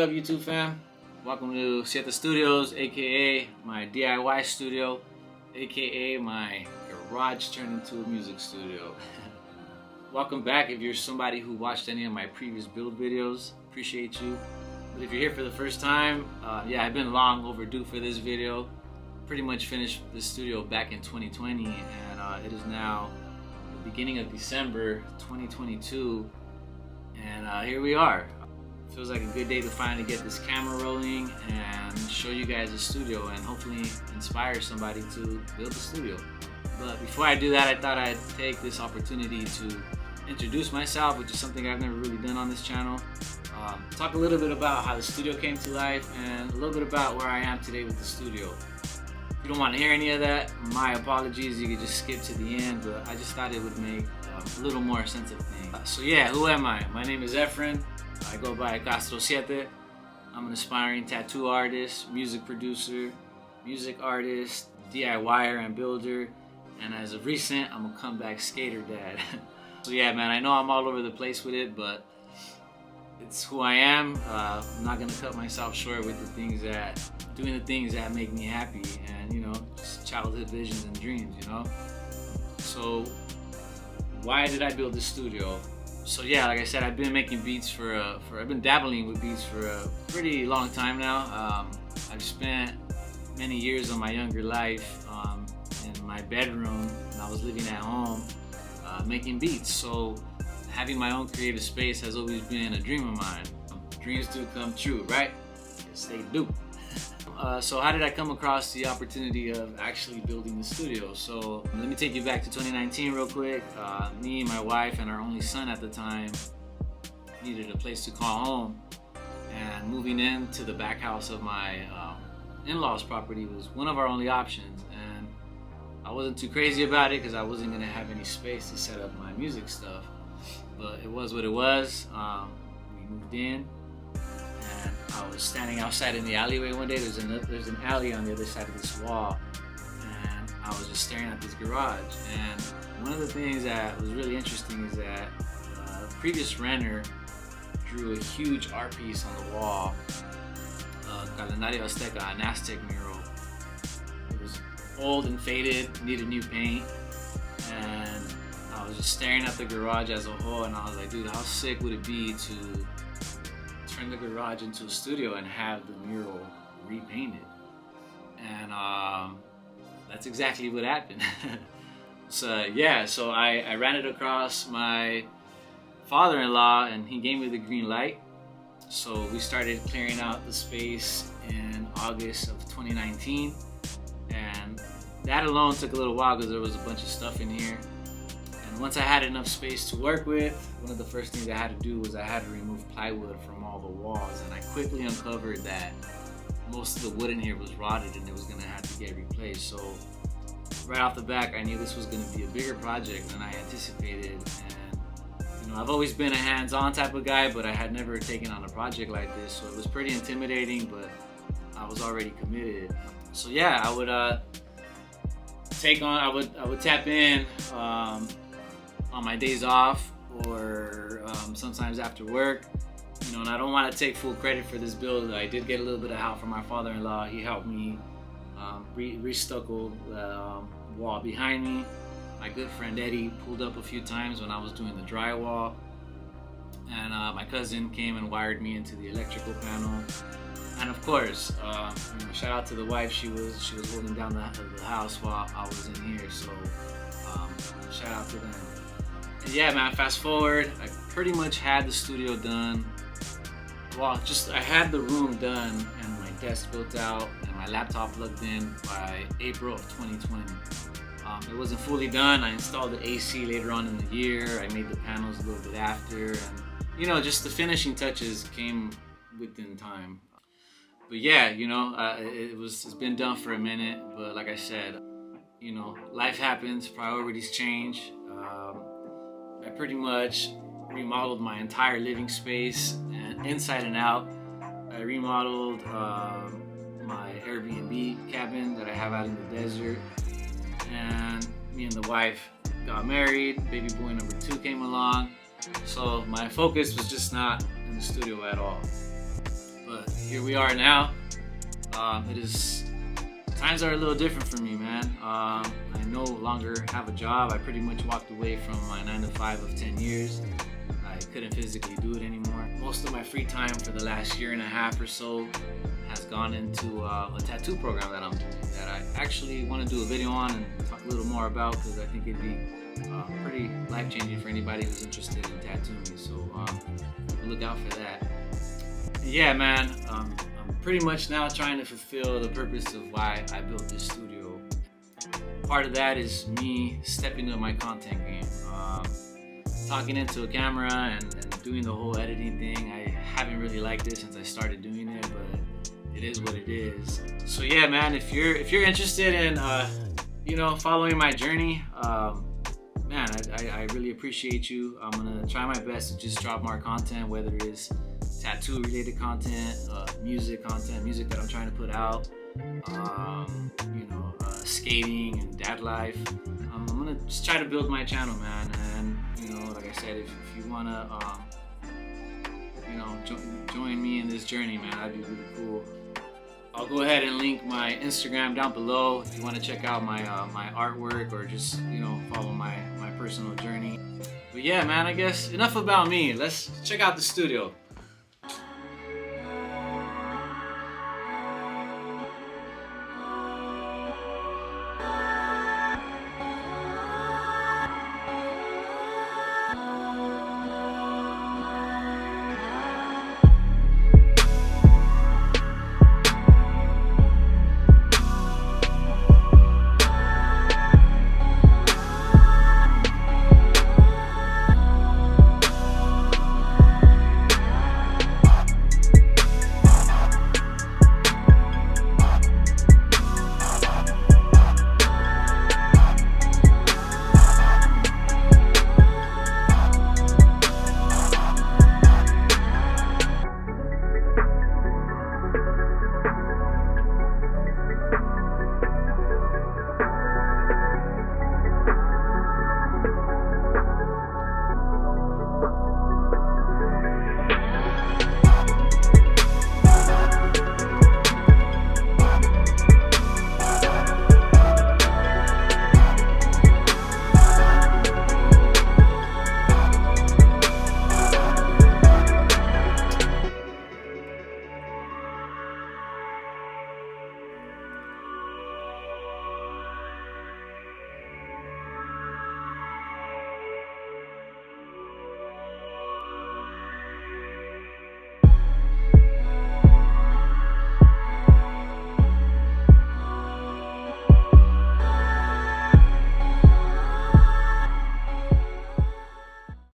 up, YouTube fam? Welcome to Siete Studios, aka my DIY studio, aka my garage turned into a music studio. Welcome back if you're somebody who watched any of my previous build videos. Appreciate you. But if you're here for the first time, yeah, I've been long overdue for this video. Pretty much finished the studio back in 2020, and it is now the beginning of December 2022, and here we are. Feels like a good day to finally get this camera rolling and show you guys the studio and hopefully inspire somebody to build a studio. But before I do that, I thought I'd take this opportunity to introduce myself, which is something I've never really done on this channel. Talk a little bit about how the studio came to life and a little bit about where I am today with the studio. If you don't want to hear any of that, my apologies, you could just skip to the end, but I just thought it would make a little more sense of things. So yeah, who am I? My name is Efren. I go by Castro Siete. I'm an aspiring tattoo artist, music producer, music artist, DIYer and builder, and as of recent, I'm a comeback skater dad. So yeah, man, I know I'm all over the place with it, but it's who I am. I'm not gonna cut myself short with doing the things that make me happy, and you know, just childhood visions and dreams, you know. So why did I build this studio? So yeah, like I said, I've been making beats I've been dabbling with beats for a pretty long time now. I've spent many years of my younger life in my bedroom when I was living at home making beats. So having my own creative space has always been a dream of mine. Dreams do come true, right? Yes, they do. So how did I come across the opportunity of actually building the studio? So let me take you back to 2019 real quick. Me, my wife, and our only son at the time needed a place to call home, and moving into the back house of my in-laws property was one of our only options. And I wasn't too crazy about it because I wasn't gonna have any space to set up my music stuff, but it was what it was. We moved in, and I was standing outside in the alleyway one day. There's an alley on the other side of this wall, and I was just staring at this garage. And one of the things that was really interesting is that the previous renter drew a huge art piece on the wall, Calendario Azteca, an Aztec mural. It was old and faded, needed new paint, and I was just staring at the garage as a whole, and I was like, dude, how sick would it be to turn the garage into a studio and have the mural repainted? And that's exactly what happened. So yeah, so I ran it across my father-in-law, and he gave me the green light. So we started clearing out the space in August of 2019, and that alone took a little while because there was a bunch of stuff in here. And once I had enough space to work with, one of the first things I had to do was I had to remove plywood from all the walls, and I quickly uncovered that most of the wood in here was rotted and it was gonna have to get replaced. So right off the back, I knew this was gonna be a bigger project than I anticipated. And you know, I've always been a hands-on type of guy, but I had never taken on a project like this, so it was pretty intimidating, but I was already committed. So yeah, I would tap in on my days off, or sometimes after work, you know. And I don't want to take full credit for this build. I did get a little bit of help from my father-in-law. He helped me restucco the wall behind me. My good friend Eddie pulled up a few times when I was doing the drywall, and my cousin came and wired me into the electrical panel. And of course, you know, shout out to the wife. She was holding down the house while I was in here. So shout out to them. And yeah, man, fast forward, I pretty much had the studio done. Well, I had the room done and my desk built out and my laptop plugged in by April of 2020. It wasn't fully done. I installed the AC later on in the year. I made the panels a little bit after, and you know, just the finishing touches came within time. But yeah, you know, it's been done for a minute, but like I said, you know, life happens, priorities change. I pretty much remodeled my entire living space, and inside and out. I remodeled my Airbnb cabin that I have out in the desert, and me and the wife got married. Baby boy number 2 came along, so my focus was just not in the studio at all. But here we are now. Times are a little different for me, man. I no longer have a job. I pretty much walked away from my 9-to-5 of 10 years. I couldn't physically do it anymore. Most of my free time for the last year and a half or so has gone into a tattoo program that I'm doing, that I actually want to do a video on and talk a little more about, because I think it'd be pretty life-changing for anybody who's interested in tattooing. So look out for that. And yeah, man, I'm pretty much now trying to fulfill the purpose of why I built this studio. Part of that is me stepping up my content game. Talking into a camera and doing the whole editing thing. I haven't really liked it since I started doing it, but it is what it is. So yeah, man, if you're interested in following my journey, man, I really appreciate you. I'm gonna try my best to just drop more content, whether it is tattoo related content, music that I'm trying to put out, skating and dad life. I'm gonna just try to build my channel, man. And like I said, if you wanna join me in this journey, man, that'd be really cool. I'll go ahead and link my Instagram down below if you want to check out my my artwork, or just follow my personal journey. But yeah, man, I guess enough about me. Let's check out the studio.